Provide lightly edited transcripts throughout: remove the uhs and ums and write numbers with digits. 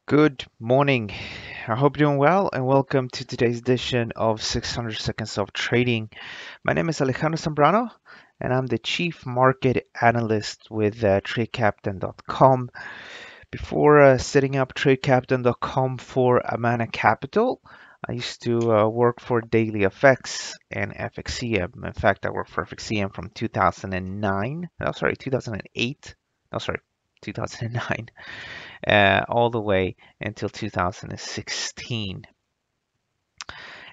Good morning. I hope you're doing well and welcome to today's edition of 600 Seconds of Trading. My name is Alejandro Zambrano and I'm the Chief Market Analyst with TradeCaptain.com. Before setting up TradeCaptain.com for Amana Capital, I used to work for Daily FX and FXCM. In fact, I worked for FXCM from 2009, no, sorry, 2008, no, sorry, 2009 all the way until 2016.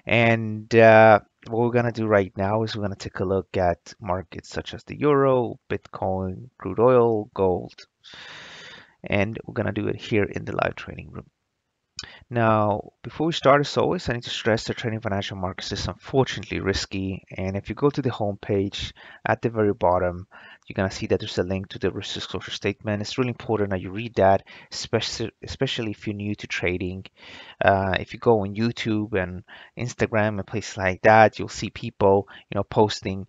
And what we're going to do right now is we're going to take a look at markets such as the euro, Bitcoin, crude oil, gold, and we're going to do it here in the live trading room. Now, before we start, as always, I need to stress that trading financial markets is unfortunately risky. And if you go to the home page at the very bottom, you're going to see that there's a link to the risk disclosure statement. It's really important that you read that, especially if you're new to trading. If you go on YouTube and Instagram and places like that, you'll see people, posting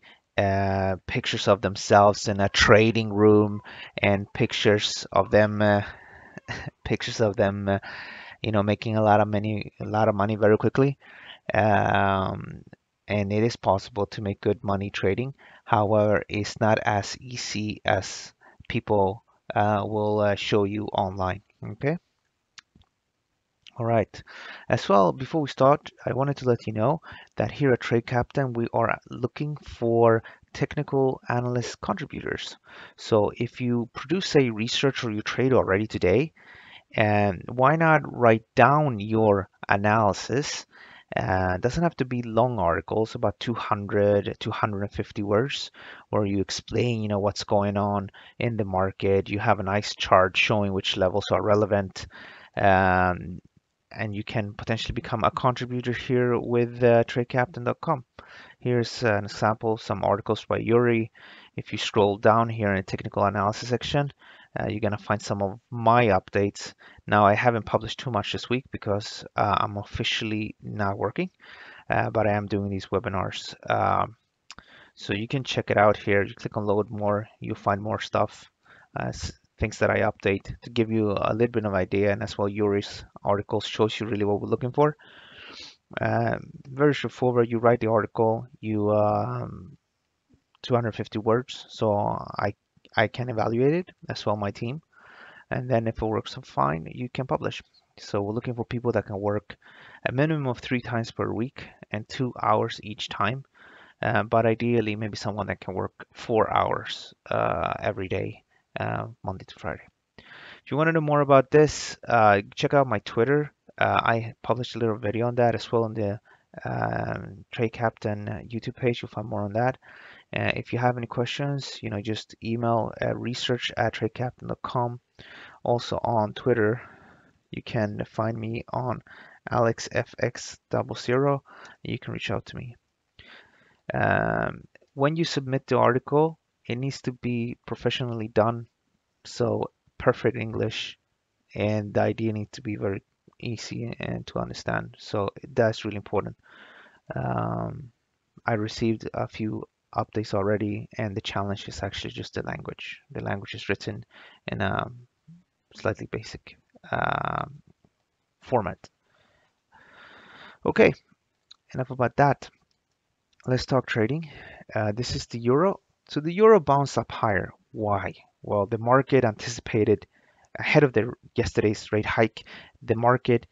pictures of themselves in a trading room and pictures of them making a lot of money very quickly. Um, and it is possible to make good money trading. However, it's not as easy as people will show you online. Okay. All right. As well, before we start, I wanted to let you know that here at Trade Captain, we are looking for technical analyst contributors. So if you produce a research or you trade already today, and why not write down your analysis? Doesn't have to be long articles, about 200, 250 words, where you explain, what's going on in the market. You have a nice chart showing which levels are relevant, um, and you can potentially become a contributor here with TradeCaptain.com. Here's an example, some articles by Yuri. If you scroll down here in the technical analysis section, you're going to find some of my updates. Now, I haven't published too much this week because I'm officially not working, but I am doing these webinars. So you can check it out here. You click on load more, you'll find more stuff, things that I update to give you a little bit of idea. And as well, Yuri's article shows you really what we're looking for. Very straightforward. You write the article, 250 words, so I can evaluate it as well, my team, and then if it works fine, you can publish. So we're looking for people that can work a minimum of 3 times per week and 2 hours each time, but ideally maybe someone that can work 4 hours every day, Monday to Friday. If you want to know more about this, check out my Twitter. I published a little video on that as well on the Trade Captain YouTube page. You'll find more on that. If you have any questions, just email research@tradecaptain.com. Also on Twitter, you can find me on AlexFX00. You can reach out to me. When you submit the article, it needs to be professionally done, so perfect English, and the idea needs to be very easy and to understand. So that's really important. I received a few updates already, and the challenge is actually just the language. The language is written in a slightly basic format. Okay, enough about that. Let's talk trading. This is the euro. So the euro bounced up higher. Why? Well, the market anticipated ahead of yesterday's rate hike. The market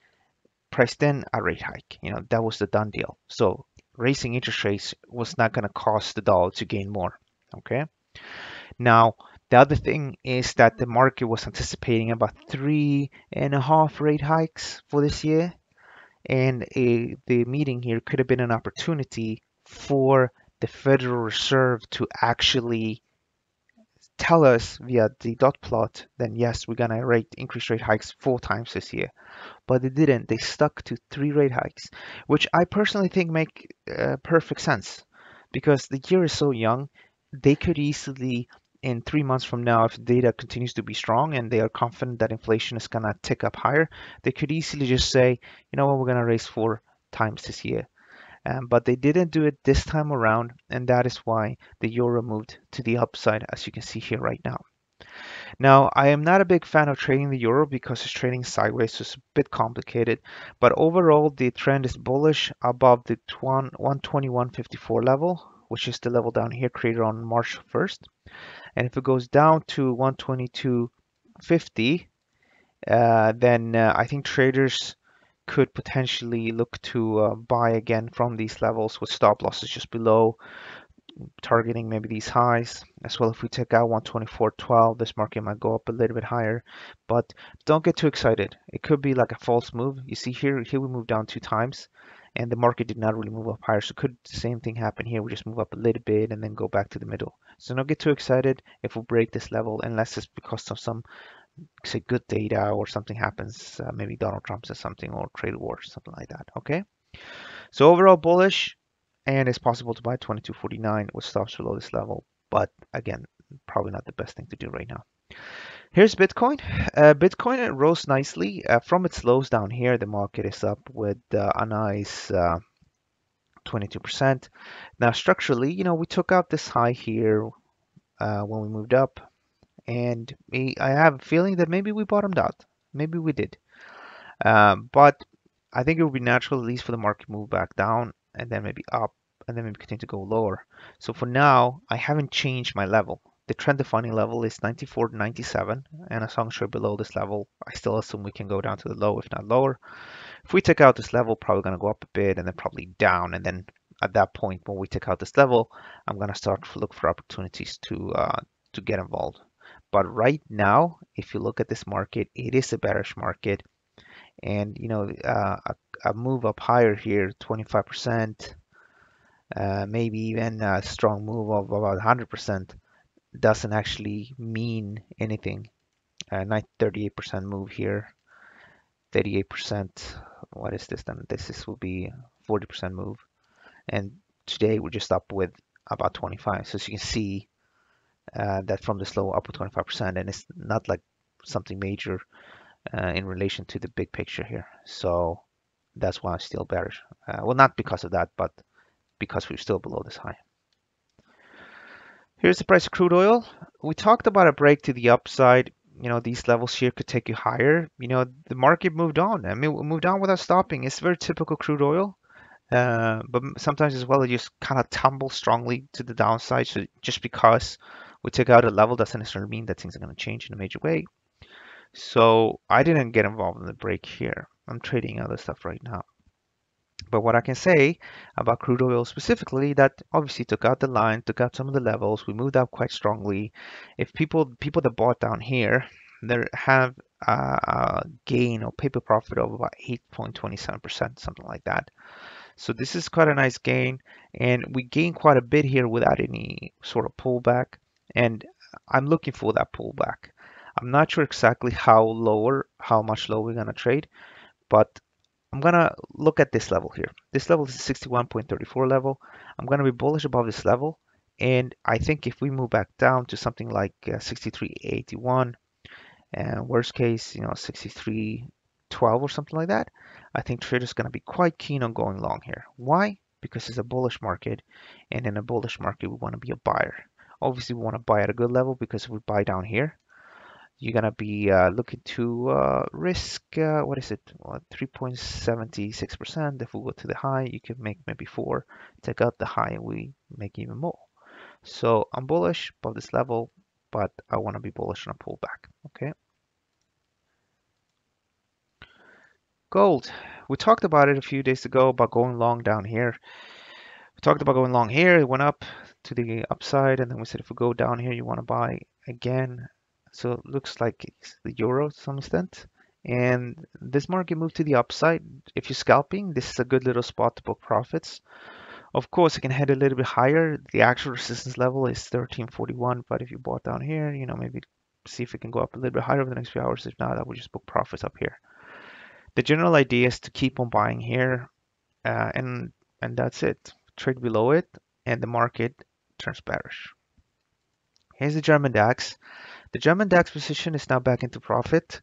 priced in a rate hike. That was the done deal. So raising interest rates was not going to cause the dollar to gain more. Okay. Now, the other thing is that the market was anticipating about 3.5 rate hikes for this year. And the meeting here could have been an opportunity for the Federal Reserve to actually tell us via the dot plot, then yes, we're gonna increase rate hikes 4 times this year. But they didn't. They stuck to 3 rate hikes, which I personally think make perfect sense because the year is so young. They could easily, in 3 months from now, if data continues to be strong and they are confident that inflation is gonna tick up higher, they could easily just say, you know what, we're gonna raise 4 times this year. But they didn't do it this time around, and that is why the euro moved to the upside, as you can see here right now. Now, I am not a big fan of trading the euro because it's trading sideways, so it's a bit complicated. But overall, the trend is bullish above the 121.54 level, which is the level down here created on March 1st. And if it goes down to 122.50, then I think traders could potentially look to buy again from these levels with stop losses just below, targeting maybe these highs as well. If we take out 124.12, this market might go up a little bit higher, but don't get too excited. It could be like a false move. You see here we moved down 2 times and the market did not really move up higher. So could the same thing happen here? We just move up a little bit and then go back to the middle. So don't get too excited if we break this level unless it's because of some, say, good data or something happens. Maybe Donald Trump says something or trade war, something like that. Okay. So overall bullish, and it's possible to buy 22.49 with stops below this level. But again, probably not the best thing to do right now. Here's Bitcoin. Bitcoin rose nicely from its lows down here. The market is up with a nice 22%. Now structurally, we took out this high here when we moved up, and I have a feeling that maybe we bottomed out. Maybe we did. But I think it would be natural, at least for the market, move back down and then maybe up and then maybe continue to go lower. So for now, I haven't changed my level. The trend defining level is 94 to 97, and as long as we're below this level, I still assume we can go down to the low, if not lower. If we take out this level, probably going to go up a bit and then probably down. And then at that point, when we take out this level, I'm going to start to look for opportunities to get involved. But right now, if you look at this market, it is a bearish market, and a move up higher here, 25%, maybe even a strong move of about 100% doesn't actually mean anything. 38% move here, 38%. What is this then? This will be 40% move, and today we're just up with about 25. So as you can see, that from this low up with 25%, and it's not like something major in relation to the big picture here. So that's why I'm still bearish. Well, not because of that, but because we're still below this high. Here's the price of crude oil. We talked about a break to the upside. These levels here could take you higher. The market moved on. I mean, we moved on without stopping. It's very typical crude oil. But sometimes as well, it just kind of tumbles strongly to the downside. So just because we took out a level doesn't necessarily mean that things are going to change in a major way. So I didn't get involved in the break here. I'm trading other stuff right now. But what I can say about crude oil specifically, that obviously took out the line, took out some of the levels. We moved up quite strongly. If people that bought down here, they have a gain or paper profit of about 8.27%, something like that. So this is quite a nice gain, and we gained quite a bit here without any sort of pullback. And I'm looking for that pullback. I'm not sure exactly how much lower we're gonna trade, but I'm gonna look at this level here. This level is 61.34 level. I'm gonna be bullish above this level, and I think if we move back down to something like 63.81, and worst case, 63.12 or something like that, I think traders gonna be quite keen on going long here. Why? Because it's a bullish market, and in a bullish market, we want to be a buyer. Obviously, we want to buy at a good level because if we buy down here, you're gonna be looking to risk what is it? 3.76%. If we go to the high, you can make maybe 4. Take out the high, and we make even more. So I'm bullish above this level, but I want to be bullish on a pullback. Okay. Gold. We talked about it a few days ago about going long down here. We talked about going long here. It went up to the upside, and then we said if we go down here, you want to buy again. So it looks like it's the euro to some extent. And this market moved to the upside. If you're scalping, this is a good little spot to book profits. Of course, it can head a little bit higher. The actual resistance level is 1341, but if you bought down here, maybe see if it can go up a little bit higher over the next few hours. If not, I would just book profits up here. The general idea is to keep on buying here, and that's it. Trade below it, and the market turns bearish. Here's the German DAX. The German DAX position is now back into profit.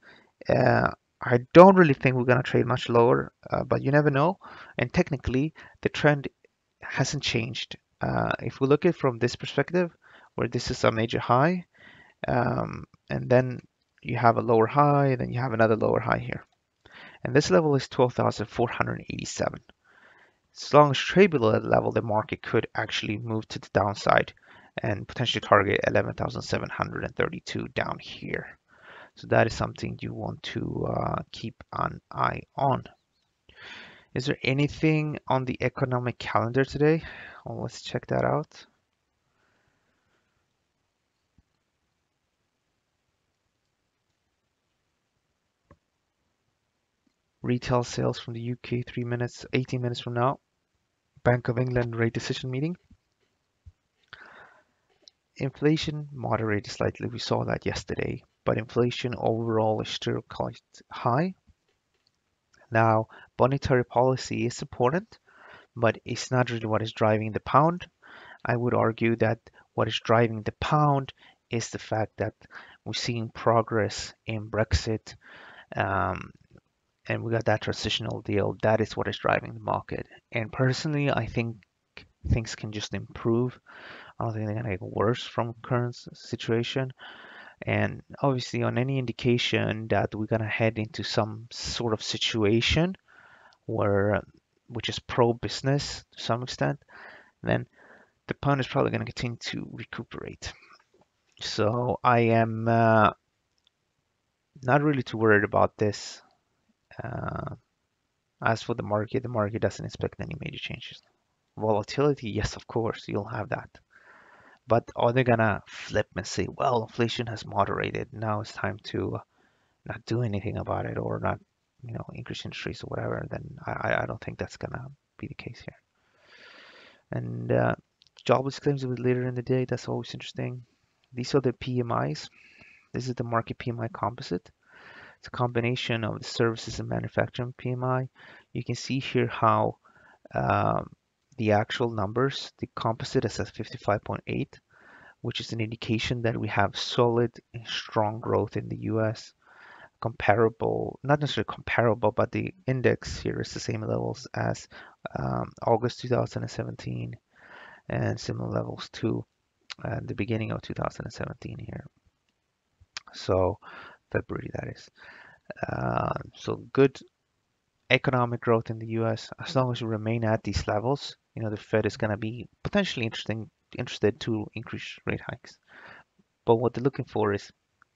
I don't really think we're going to trade much lower, but you never know. And technically, the trend hasn't changed. If we look at it from this perspective, where this is a major high, and then you have a lower high, and then you have another lower high here. And this level is 12,487. As long as trade below that level, the market could actually move to the downside and potentially target 11,732 down here. So that is something you want to keep an eye on. Is there anything on the economic calendar today? Well, let's check that out. Retail sales from the UK 18 minutes from now. Bank of England rate decision meeting. Inflation moderated slightly. We saw that yesterday, but inflation overall is still quite high. Now, monetary policy is important, but it's not really what is driving the pound. I would argue that what is driving the pound is the fact that we're seeing progress in Brexit, um, and we got that transitional deal. That is what is driving the market. And personally, I think things can just improve. I don't think they're going to get worse from current situation. And obviously, on any indication that we're going to head into some sort of situation where, which is pro-business to some extent, then the pound is probably going to continue to recuperate. So I am not really too worried about this. Uh, as for the market doesn't expect any major changes. Volatility, yes, of course, you'll have that. But are they gonna flip and say, well, inflation has moderated. Now it's time to not do anything about it or not, increase interest rates or whatever? Then I don't think that's gonna be the case here. And jobless claims will be later in the day. That's always interesting. These are the PMIs. This is the market PMI composite. It's a combination of the services and manufacturing PMI. You can see here how um, the actual numbers, the composite is at 55.8, which is an indication that we have solid and strong growth in the US. Comparable, not necessarily comparable, but the index here is the same levels as August 2017 and similar levels to the beginning of 2017 here. So February, that is. So good economic growth in the US. As long as we remain at these levels, the Fed is going to be potentially interested to increase rate hikes. But what they're looking for is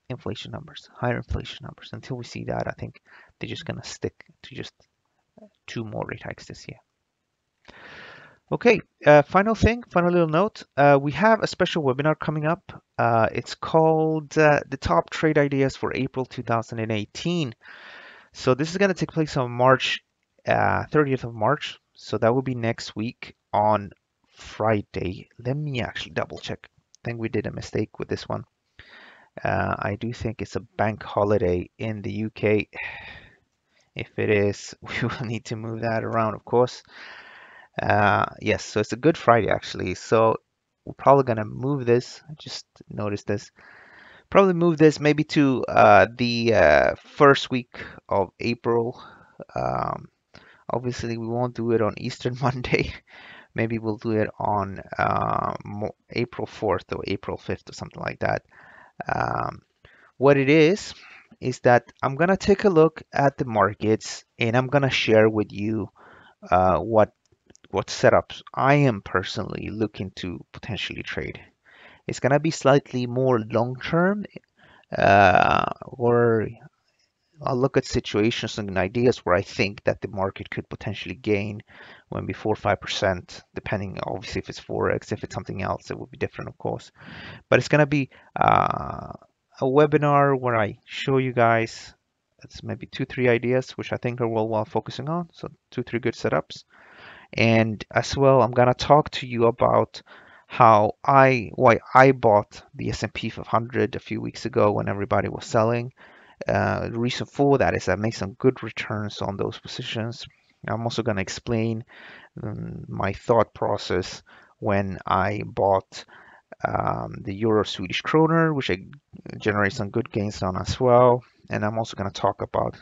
inflation numbers, higher inflation numbers. Until we see that, I think they're just going to stick to just 2 more rate hikes this year. Okay, final little note. We have a special webinar coming up. It's called The Top Trade Ideas for April 2018. So this is going to take place on March 30th of March. So that will be next week on Friday. Let me actually double check. I think we did a mistake with this one. I do think it's a bank holiday in the UK. If it is, we will need to move that around, of course. Yes, so it's a Good Friday actually. So we're probably gonna move this. I just noticed this. Probably move this maybe to the first week of April. Um, Obviously, we won't do it on Easter Monday. Maybe we'll do it on April 4th or April 5th or something like that. Um, what it is that I'm gonna take a look at the markets and I'm gonna share with you what setups I am personally looking to potentially trade. It's gonna be slightly more long term, or I'll look at situations and ideas where I think that the market could potentially gain maybe 4 or 5%, depending obviously if it's forex. If it's something else, it would be different, of course. But it's gonna be a webinar where I show you guys it's maybe 2, 3 ideas which I think are well focusing on. So 2, 3 good setups. And as well, I'm gonna talk to you about why I bought the S&P 500 a few weeks ago when everybody was selling. The reason for that is I made some good returns on those positions. I'm also gonna explain my thought process when I bought the Euro Swedish kroner, which I generate some good gains on as well. And I'm also going to talk about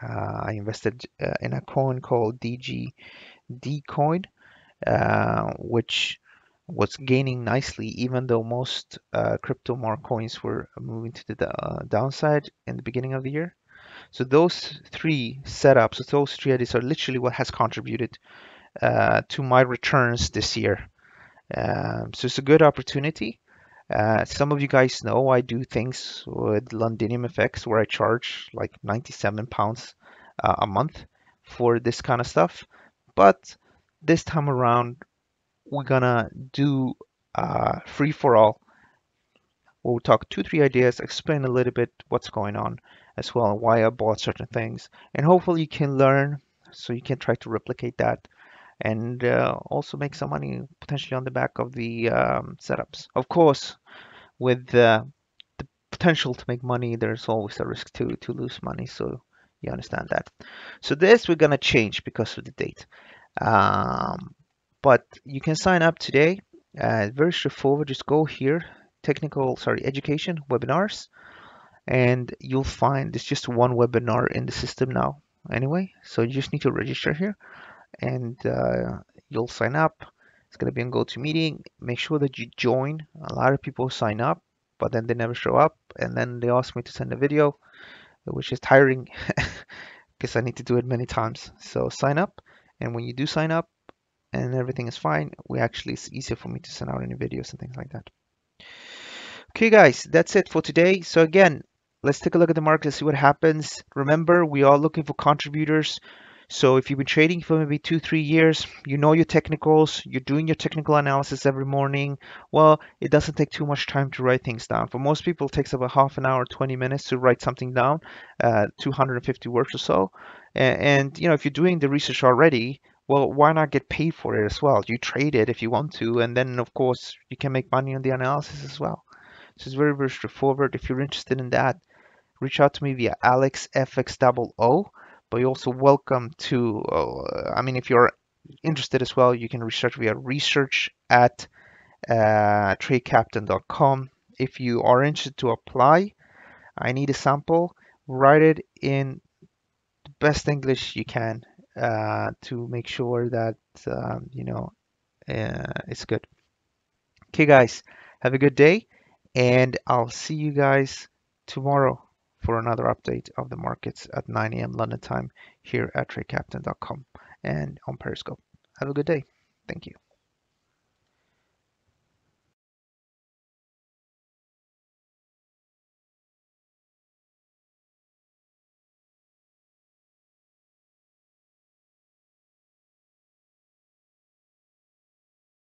I invested in a coin called DGD coin, which was gaining nicely, even though most crypto mark coins were moving to the downside in the beginning of the year. So those three setups, those three ideas are literally what has contributed to my returns this year. So it's a good opportunity. Some of you guys know I do things with Londinium effects where I charge like £97 a month for this kind of stuff. But this time around, we're gonna do free for all. We'll talk two, three ideas, explain a little bit what's going on as well, and why I bought certain things, and hopefully you can learn so you can try to replicate that and also make some money potentially on the back of the setups. Of course, with the potential to make money, there's always a risk to lose money. So you understand that. So this we're gonna change because of the date. Um, but you can sign up today. Very straightforward. Just go here, education webinars, and you'll find there's just one webinar in the system now. Anyway, so you just need to register here, and you'll sign up. It's going to be on GoToMeeting. Make sure that you join. A lot of people sign up, but then they never show up, and then they ask me to send a video, which is tiring because I need to do it many times. So sign up, and when you do sign up and everything is fine, it's easier for me to send out any videos and things like that. Okay, guys, that's it for today. So again, let's take a look at the market and see what happens. Remember, we are looking for contributors. So if you've been trading for maybe 2, 3 years, you know your technicals, you're doing your technical analysis every morning. Well, it doesn't take too much time to write things down. For most people, it takes about half an hour, 20 minutes to write something down, 250 words or so. And if you're doing the research already, well, why not get paid for it as well? You trade it if you want to, and then of course you can make money on the analysis as well. So it's very, very straightforward. If you're interested in that, reach out to me via AlexFXOO. But you're also welcome to, if you're interested as well, you can research via research at tradecaptain.com. If you are interested to apply, I need a sample. Write it in the best English you can to make sure that, it's good. Okay, guys, have a good day, and I'll see you guys tomorrow for another update of the markets at 9 a.m. London time here at tradecaptain.com and on Periscope. Have a good day. Thank you.